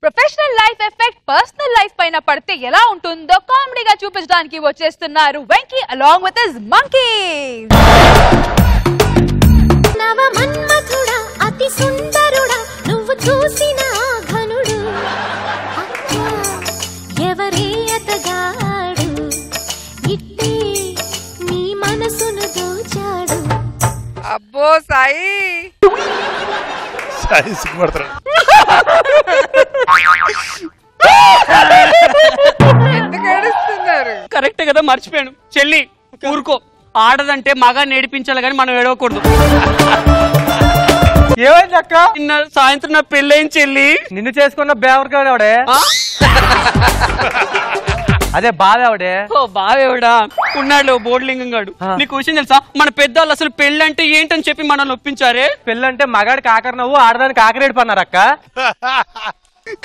Professional life effect personal life పైన పడితే ఎలా ఉంటుందో కామెడీగా చూపించడానికి వచ్చేస్తున్నారు Venky along with his monkeys. నవ మన్మథుడా అతి సుందరుడా నువ్వు చూసిన ఘనుడు ఎవరే అతగాడు ఇట్టే నీ మనసును దోచాడు. అబ్బో సాయి సాయి సిగ్గుపడతాడు. ఎందుకు ఏడుస్తున్నారు? కరెక్ట్ కదా, మర్చిపోయాను. చెల్లి ఊరుకో, ఆడదంటే మగా నేర్పించాలి కానీ మనం ఏడవకూడదు. ఏమైంది అక్క? నిన్న సాయంత్రం నా పెళ్ళైన చెల్లి. నిన్ను చేసుకున్న బేవర్ ఆవిడే, అదే బాధ ఆవిడే. ఓ బావేవిడా ఉన్నాడు బోర్లింగం గాడు. నీకు విషయం తెలుసా, మన పెద్దవాళ్ళు అసలు పెళ్ళంటే ఏంటని చెప్పి మనల్ని ఒప్పించారే. పెళ్ళంటే మగాడికి ఆఖరి నవ్వు, ఆడదానికి ఆఖరేడు పన్నారు అక్క.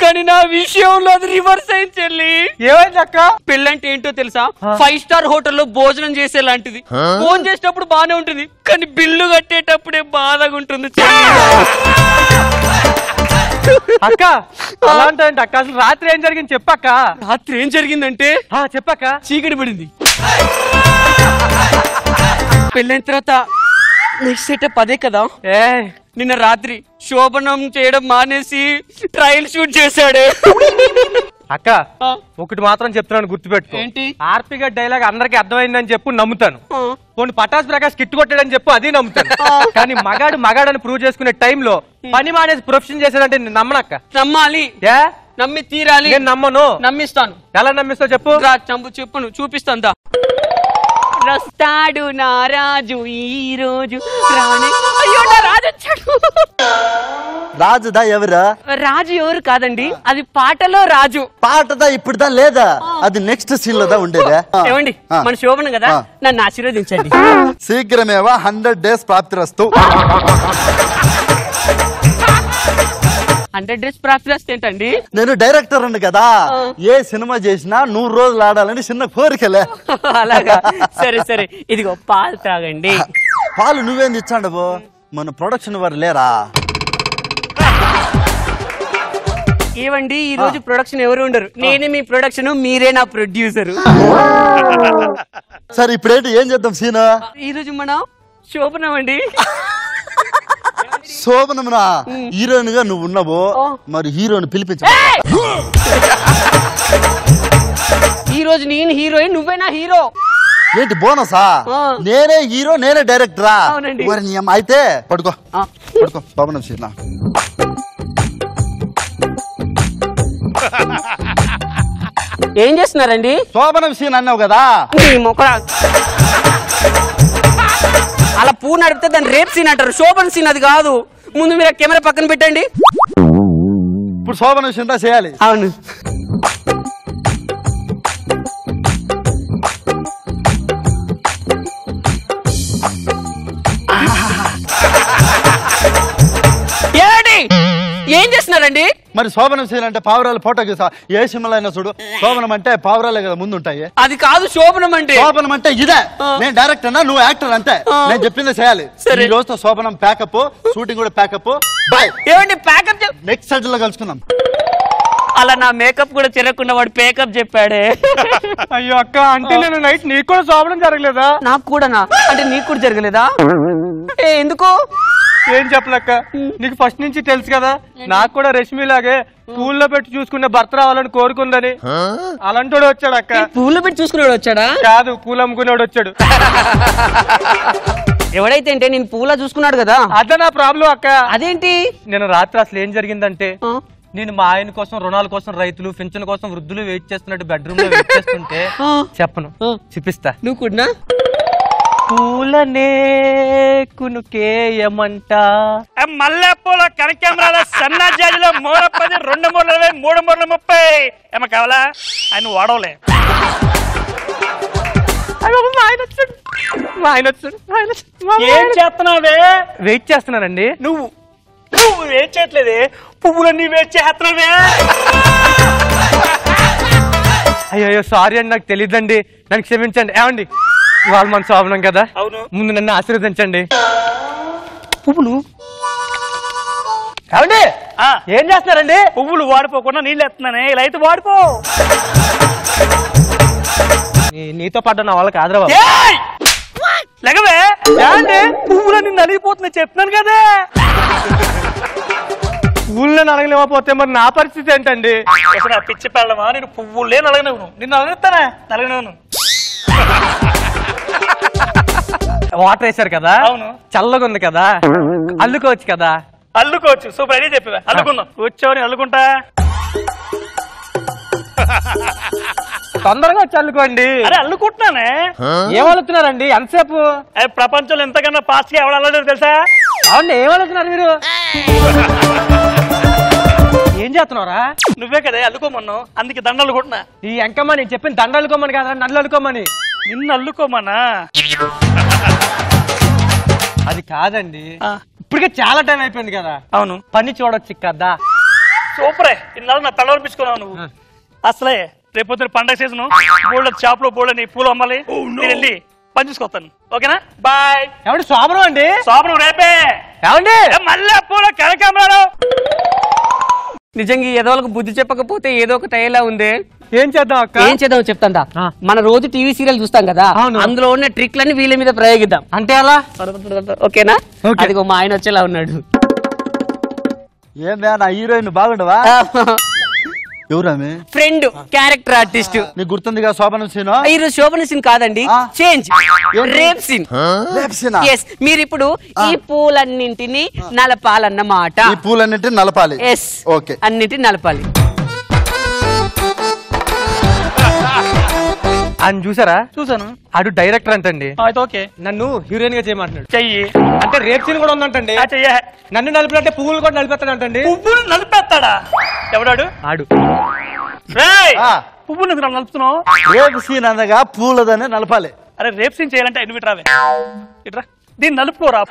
కానీ నా విషయంలో అది రివర్స్ అయింది చెల్లి. ఏమైంది అక్క? పెళ్ళంటే ఏంటో తెలుసా, 5 స్టార్ హోటల్లో భోజనం చేసే లాంటిది. ఫోన్ చేసేటప్పుడు బానే ఉంటుంది కానీ బిల్లు కట్టేటప్పుడే బాధగా ఉంటుంది అక్క. అలాంటి అక్క అసలు రాత్రి ఏం జరిగింది చెప్పక్క. రాత్రి ఏం జరిగిందంటే చెప్పక్క. చీకటి పడింది. పెళ్ళైన తర్వాత నెక్స్ట్ సెటప్ అదే కదా. నిన్న రాత్రి శోభనం చేయడం మానేసి ట్రయల్ షూట్ చేశాడు. అక్క ఒకటి మాత్రం చెప్తున్నాను, గుర్తుపెట్టుకో. ఏంటి? ఆర్పిగా డైలాగ్ అందరికి అర్థమైందని చెప్పు నమ్ముతాను. కొన్ని పటాస్ ప్రకాష్ కిట్ కొట్టాడని చెప్పు అది నమ్ముతాను. కానీ మగాడని ప్రూవ్ చేసుకునే టైంలో పని మానేసి ప్రొఫెషన్ చేశాడంటే నేను నమ్మనక్క. నమ్మాలి, నమ్మి తీరాలి. నేను నమ్మను. నమ్మిస్తాను. ఎలా నమ్మిస్తావు చెప్పు. చెప్పును చూపిస్తాను. రస్తాడు నా రాజు ఈ రోజు రాణి. అయ్యో నా రాజు వచ్చాడు. రాజుదా ఎవరా? రాజు ఎవరు కాదండి, అది పాటలో రాజు. పాటదా ఇప్పుడుదా లేదా? అది నెక్స్ట్ సీన్ లోదా ఉండేదా? ఏమండి మన శోభన కదా, నన్ను ఆశీర్వదించండి. శీఘ్రమేవా 100 days ప్రాప్తిరస్తు. 100 days ప్రాప్తిరస్తు ఏంటండి? నేను డైరెక్టర్ అండి కదా, ఏ సినిమా చేసినా 100 రోజులు ఆడాలని చిన్న కోరికలే. అలాగా, సరే సరే ఇదిగో పాలు తాగండి. పాలు నువ్వేం ఇచ్చాండవు? మన ప్రొడక్షన్ వారు లేరా? ఏవండి ఈ రోజు ప్రొడక్షన్ ఎవరు ఉండరు, నేనే మీ ప్రొడక్షన్, మీరే నా ప్రొడ్యూసర్. సరే ఇప్పుడేంటి ఏం చేద్దాం సీన్? ఈ రోజు మనం శోభనం అండి. శోభనమునా? హీరోయిన్ గా నువ్వు ఉన్నావు, మరి హీరోని పిలిపించ. ఈ రోజు నేను హీరోయిన్, నువ్వే నా హీరో. ఏంటి బోనసా? నేనే హీరో నేనే డైరెక్టరా? అవునండి. మరి నీ అమ్మ అయితే పడుకో పడుకో. శోభనం సీన్ ఏం చేస్తున్నారండి? శోభనం సీన్ అన్నావు కదా. అలా పూ నడిపితే దాన్ని రేప్ సీన్ అంటారు, శోభన్ సీన్ అది కాదు. ముందు మీరు కెమెరా పక్కన పెట్టండి. ఇప్పుడు శోభనం సీన్ చేయాలి. అవును. ఏం చేస్తున్నారండి? మరి శోభనం సీన్ అంటే పావురాలు ఫోటో గీసా ఏ సినిమాలో అయినా చూడు. శోభనం అంటే పావురాలే కదా ముందు ఉంటాయి. అది కాదు శోభనం అంటే. శోభనం అంటే ఇదే. నేను డైరెక్టర్ అన్నా, నువ్వు యాక్టర్ అంతే. నేను చెప్పింది చేయాలి. ఈ రోజుతో శోభనం ప్యాకప్, షూటింగ్ కూడా ప్యాకప్. బాయ్. ఏమండి ప్యాకప్? నెక్స్ట్ సైడ్ లో కలుసుకుందాం. అలా నా మేకప్ కూడా చెరకుండా వాడు పేకప్ చెప్పాడే. అయ్యో అక్క, అంటే నేను నైట్ నీకు కూడా శోభనం జరగలేదా? నాకు కూడానా? అంటే నీకు కూడా జరగలేదా? ఎందుకు? ఏం చెప్పలక్క, నీకు ఫస్ట్ నుంచి తెలుసు కదా నాకు కూడా రష్మిలాగే పూల్లో పెట్టి చూసుకునే భర్త రావాలని కోరుకుందని. అలాంటి వచ్చాడు అక్క. పూల్లో పెట్టి చూసుకునేవాడు వచ్చాడా? కాదు, పూలు అమ్ముకునేవాడు వచ్చాడు. ఎవడైతే అంటే నేను పూలా చూసుకున్నాడు కదా, అదే నా ప్రాబ్లం అక్క. అదేంటి? నేను రాత్రి అసలు ఏం జరిగిందంటే, నేను మా ఆయన కోసం, రుణాల కోసం రైతులు, పింఛన్ కోసం వృద్ధులు వెయిట్ చేస్తున్నట్టు బెడ్రూమ్ లో వెయిట్ చేస్తుంటే చెప్పను, చూపిస్తా. నువ్వు కూడా పూలనే కునుకేయమంట మల్లెపూల కనకెమరాల సన్న జాజిలో 310 2 3 20 3 3 30 ఏమ కావాలా? ఆయన వాడవలే. ఏం చేస్తున్నావే? వెయిట్ చేస్తున్నానండి. నువ్వు వెయిట్ చేయట్లేదే, పువ్వులన్నీ వెయిట్ చేస్తున్నావే. అయ్యో సారీ అండి, నాకు తెలియదండి, నన్ను క్షమించండి. ఏమండి ఇవాళ మన శోభనం కదా, ముందు నన్ను ఆశీర్వదించండి. పువ్వులు ఏమండి ఏం చేస్తున్నారండి? పువ్వులు వాడిపోకుండా నీళ్ళు ఎత్తున్నానే, ఇలా అయితే వాడిపో. నీతో పడ్డ నా వాళ్ళకి ఆదరవా? లేకవే పువ్వులన్నీ నలిగిపోతున్నాయి చెప్తున్నాను కదా. పువ్వులనే నలగలేకపోతే మరి నా పరిస్థితి ఏంటండి? పిచ్చి పెళ్ళమా, నేను పువ్వులే నలగనవును, నిన్ను నలగనిస్తానా? నలగనవును. వాటర్ వేసారు కదా, అవును. చల్లగా ఉంది కదా, అల్లుకోవచ్చు కదా. అల్లుకోవచ్చు. సూపర్ ఐడియా చెప్పివా. అల్లుకుందాం. కూర్చోని అల్లుకుంటా. తొందరగా వచ్చి అల్లుకోండి. అరే అల్లుకుంటున్నానే. ఏం అల్లుతున్నారండి ఎంతసేపు? ప్రపంచంలో ఎంతకన్నా ఫాస్ట్ గా ఎవరు అల్లలేదు తెలుసా? అవును, ఏం అల్లుతున్నారు మీరు? ఏం చేస్తున్నారా? నువ్వే కదా అల్లుకోమన్నావు, అందుకే దండ అల్లుకుంటున్నా. ఈ ఎంకమ్మ నేను చెప్పిన దండ అల్లుకోమని కదా, నన్ను అల్లుకోమని. నిన్ను అల్లుకోమన్నా? అది కాదండి, ఇప్పటికే చాలా టైం అయిపోయింది కదా. అవును, పని చూడొచ్చు కదా. సూపరే. ఇన్నాళ్ళు నా తల అనిపించుకున్నావు నువ్వు. అసలే రేపొద్దున పండగ సీజన్, బోల్డ్ షాప్ లో బోల్డ్ పూలు అమ్మాలి. నేను వెళ్ళి పని చూసుకొస్తాను. ఓకేనా? బాయ్. ఏమండి శోభనం అండి? శోభనం రేపే. ఏమండి మళ్ళీ పూల కనకాంబరాలు. నిజంగా ఈ ఎదవలకు బుద్ధి చెప్పకపోతే ఏదో ఒక టైలా ఉంది. ఏం చేద్దాం అక్క? ఏం చేద్దాం చెప్తాందా. మన రోజు టీవీ సీరియల్ చూస్తాం కదా, అందులో ఉన్న ట్రిక్లన్నీ వీళ్ళ మీద ప్రయోగిద్దాం. అంటే అలా ఓకేనా? అదిగో మా ఆయన వచ్చేలా ఉన్నాడు. ఏం నా హీరోయిన్ బాగుండవా? ఎవరామె? Friend, character artist. నీకు గుర్తుందిగా శోభనం సీన్? ఈరోజు శోభన సీన్ కాదండి, చేంజ్, రేప్ సీన్. ఎస్, మీరు ఇప్పుడు ఈ పూలన్నింటినీ నలపాలన్నమాట. ఈ పూలన్నింటినీ నలపాలి. ఎస్, ఓకే, అన్నింటినీ నలపాలి. ఆయన చూసారా? చూసాను. అడు డైరెక్టర్ అంటండి, అయితే ఓకే, నన్ను హీరోయిన్ గా చేయమంటున్నాడు. చెయ్యి. అంటే రేప్ సీన్ కూడా ఉందంటండి. చెయ్య. నన్ను నలిపినట్టే పువ్వులు కూడా నలిపేస్తాడంటండి. పువ్వులు నలిపేస్తాడా? ఎవడాడు? ఆడు. పువ్వులు ఎందుకు నలుపుతున్నావు? రేపు సీన్ అనగా పూలదనే నలపాలి. అరే రేప్ సీన్ చేయాలంటే ఎన్ని రావే ఇట్రా, దీన్ని నలుపుకోరా.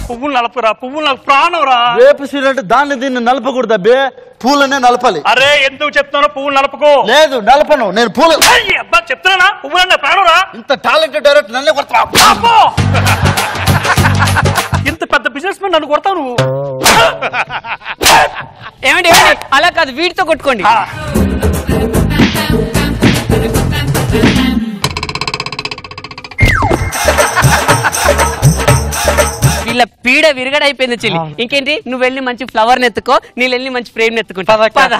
పువ్వులు నలుపురా, పువ్వులు నలుపు ప్రాణం రా. రేపు సీన్ అంటే దాన్ని దీన్ని నలపకూడదు అబ్బే, పూలనే నలపాలి. అరే ఎందుకు చెప్తున్నావు పువ్వులు నలుపుకో? లేదు నలపను నేను పూల. అబ్బా చెప్తున్నా, పువ్వులన్న ప్రాణం రా. ఇంత టాలెంటెడ్ డైరెక్టర్ నన్నే కొడతా. ఇంత పెద్ద బిజినెస్ మ్యాన్ నన్ను కొడతావు నువ్వు. ఏమండి అలా కాదు, వీటితో కొట్టుకోండి. వీళ్ళ పీడ విరగడైపోయింది చెల్లి. ఇంకేంటి, నువ్వు వెళ్ళి మంచి ఫ్లవర్ నెత్తుకో, నేను వెళ్ళి మంచి ఫ్రేమ్ నెత్తుకుంటా. పద.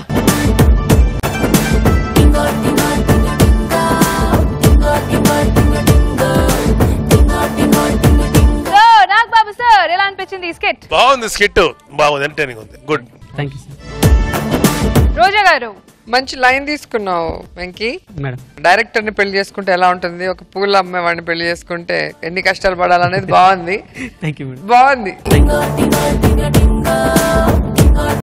నాగబాబు సార్, ఎలా అనిపించింది ఈ స్కిట్? బాగుంది స్కిట్, బాగుంది, ఎంటర్టైనింగ్ ఉంది, good. Thank you sir. Roja garu, మంచి లైన్ తీసుకున్నావు వెంకీ. మేడం, డైరెక్టర్ ని పెళ్లి చేసుకుంటే ఎలా ఉంటుంది, ఒక పూల అమ్మాయి వాడిని పెళ్లి చేసుకుంటే ఎన్ని కష్టాలు పడాలనేది బాగుంది. Thank you madam. బాగుంది.